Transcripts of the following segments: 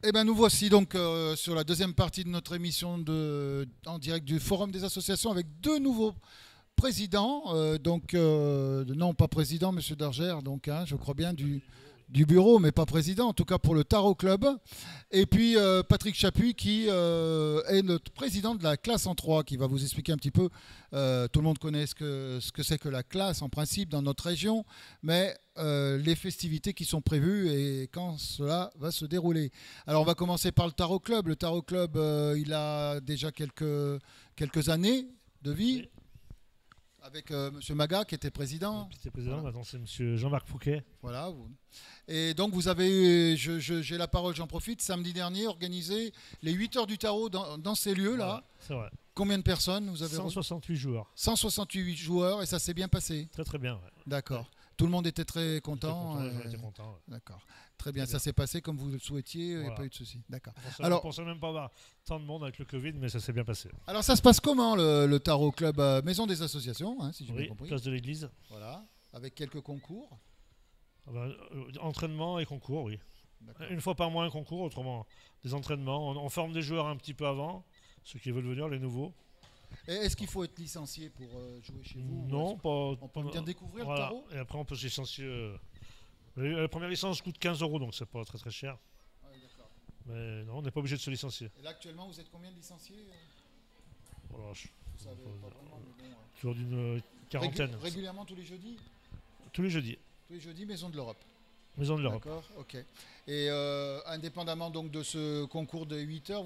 Eh ben, nous voici donc sur la deuxième partie de notre émission en direct du Forum des associations avec deux nouveaux présidents. Non, pas président, Monsieur Dargère, donc, hein, je crois bien du bureau, mais pas président, en tout cas pour le Tarot Club. Et puis Patrick Chapuis, qui est notre président de la classe en 3, qui va vous expliquer un petit peu. Tout le monde connaît ce que c'est que la classe en principe dans notre région, mais les festivités qui sont prévues et quand cela va se dérouler. Alors on va commencer par le Tarot Club. Le Tarot Club, il a déjà quelques années de vie. Oui. Avec Monsieur Maga qui était président. J'étais président, Voilà. maintenant c'est Monsieur Jean-Marc Fouquet. Voilà. Et donc vous avez, j'ai la parole, j'en profite, samedi dernier, organisé les 8 heures du tarot dans ces lieux-là. Voilà, c'est vrai. Combien de personnes vous avez 168 joueurs. 168 joueurs et ça s'est bien passé. Très très bien. Ouais. D'accord. Tout le monde était très content. J'étais content. Ouais. D'accord. Très bien. Très ça bien. s'est passé comme vous le souhaitiez, il n'y a Voilà. pas eu de souci. D'accord. On pensait même pas avoir tant de monde avec le Covid, mais ça s'est bien passé. Alors ça se passe comment le Tarot Club Maison des associations, hein, si j'ai bien Oui, compris. place de l'église. Voilà. Avec quelques concours. Entraînement et concours, oui. D'accord. Une fois par mois un concours, autrement des entraînements. On forme des joueurs un petit peu avant, ceux qui veulent venir, les nouveaux. Et est-ce qu'il faut être licencié pour jouer chez vous Non, pas. On peut bien découvrir Voilà. le tarot. Et après on peut se licencier. La première licence coûte 15 euros, donc c'est pas très très cher. Ouais, d'accord. Mais non, on n'est pas obligé de se licencier. Et là actuellement vous êtes combien de licenciés Voilà, Vous savez pas vraiment, mais bon. toujours d'une quarantaine. Régulièrement tous les jeudis. Tous les jeudis. Tous les jeudis, Maison de l'Europe. Maison de l'Europe. D'accord, ok. Et indépendamment donc de ce concours de 8 heures,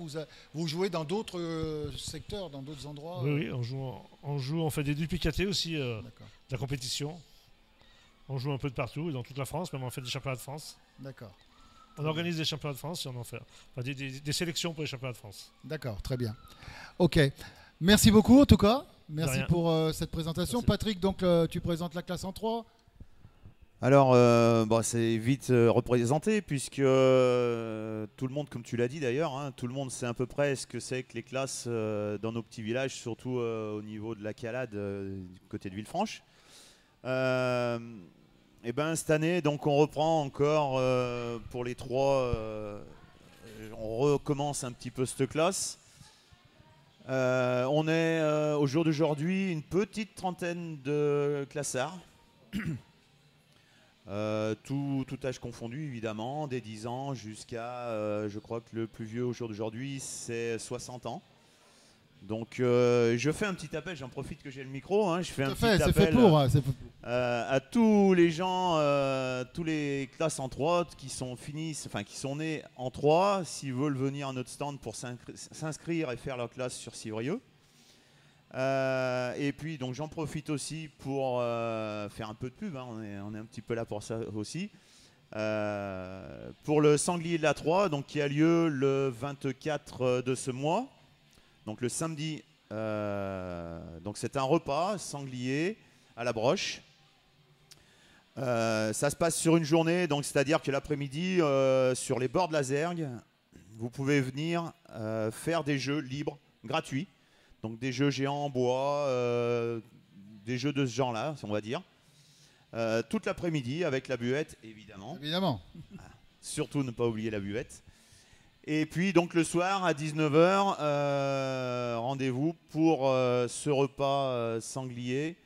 vous jouez dans d'autres secteurs, dans d'autres endroits Oui, oui, on fait des duplicatés aussi, de D'accord, la compétition. On joue un peu de partout, dans toute la France, même on fait des championnats de France. d'accord. On organise des championnats de France et on en fait des sélections pour les championnats de France. D'accord, très bien. Ok. Merci beaucoup en tout cas. Merci rien. pour cette présentation. Merci. Patrick, donc tu présentes la classe en 3. Alors, c'est vite représenté puisque tout le monde, comme tu l'as dit d'ailleurs, hein, tout le monde sait à peu près ce que c'est que les classes dans nos petits villages, surtout au niveau de la Calade, du côté de Villefranche. Et ben cette année, donc on reprend encore pour les trois, on recommence un petit peu cette classe. On est au jour d'aujourd'hui une petite trentaine de classards. Tout âge confondu évidemment, des 10 ans jusqu'à, je crois que le plus vieux au jour d'aujourd'hui c'est 60 ans. Donc je fais un petit appel, j'en profite que j'ai le micro, hein, je fais un petit C'est fait appel pour. à tous les gens, tous les classes en 3 qui sont nés en 3, s'ils veulent venir à notre stand pour s'inscrire et faire leur classe sur Civrieux. Et puis donc j'en profite aussi pour faire un peu de pub, hein, on est un petit peu là pour ça aussi. Pour le Sanglier de la 3, donc, qui a lieu le 24 de ce mois, donc le samedi. Donc c'est un repas sanglier à la broche. Ça se passe sur une journée, donc c'est-à-dire que l'après-midi, sur les bords de la Zergue, vous pouvez venir faire des jeux libres, gratuits. Donc des jeux géants en bois, des jeux de ce genre-là, on va dire. Toute l'après-midi avec la buette, évidemment. Évidemment. Surtout ne pas oublier la buette. Et puis donc le soir à 19 h, rendez-vous pour ce repas sanglier.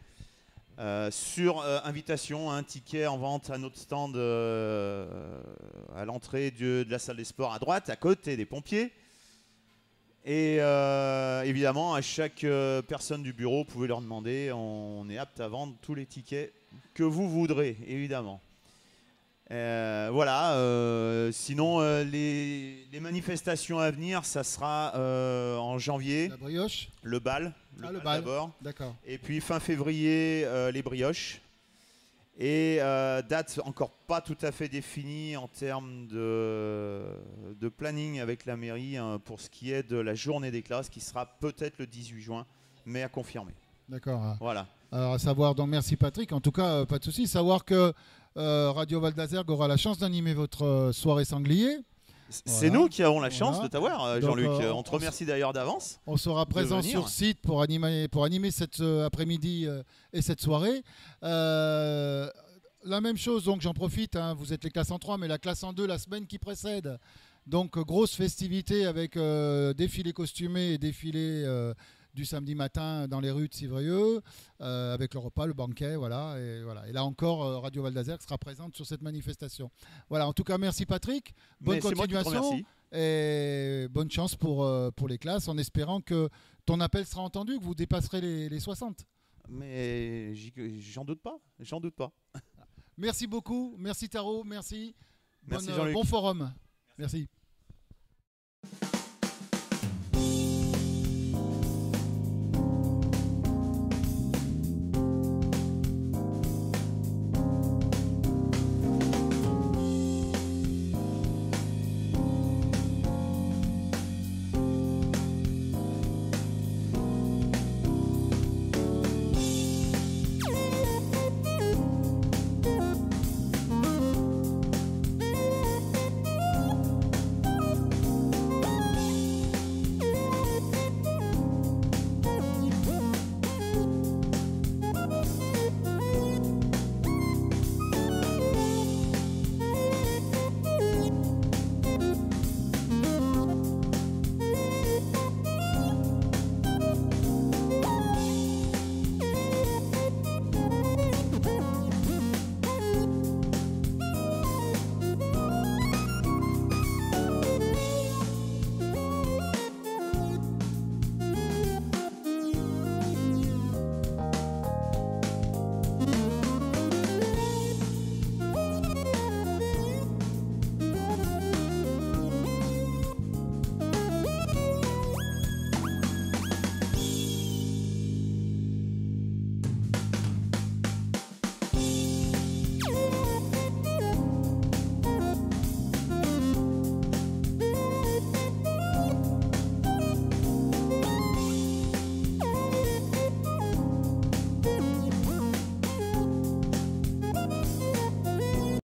Sur invitation, un ticket en vente à notre stand à l'entrée de la salle des sports à droite, à côté des pompiers. Et évidemment, à chaque personne du bureau, vous pouvez leur demander, on est apte à vendre tous les tickets que vous voudrez, évidemment. Voilà, sinon les manifestations à venir, ça sera en janvier, La brioche. le bal, Le bal. d'abord, D'accord. et puis fin février, les brioches. Et date encore pas tout à fait définie en termes de planning avec la mairie, hein, pour ce qui est de la journée des classes qui sera peut-être le 18 juin, mais à confirmer. D'accord. Voilà. Alors à savoir, donc merci Patrick, en tout cas pas de souci, savoir que Radio Val d'Azergue aura la chance d'animer votre soirée sanglier. C'est Voilà. nous qui avons la chance Voilà. de t'avoir, Donc, Jean-Luc. On te remercie d'ailleurs d'avance. On sera présent venir. sur site pour animer cet après-midi et cette soirée. La même chose, donc j'en profite, hein, vous êtes les classes en 3, mais la classe en 2 la semaine qui précède. Donc grosse festivité avec défilé costumé et défilé du samedi matin dans les rues de Civrieux, avec le repas, le banquet, voilà. Et là encore, Radio Val d'Azergue sera présente sur cette manifestation. Voilà, en tout cas, merci Patrick, bonne Mais c'est moi qui te continuation remercie. et bonne chance pour les classes, en espérant que ton appel sera entendu, que vous dépasserez les 60. Mais j'en doute pas, j'en doute pas. Merci beaucoup, merci Taro, merci. Merci Jean-Luc. Bon forum. Merci.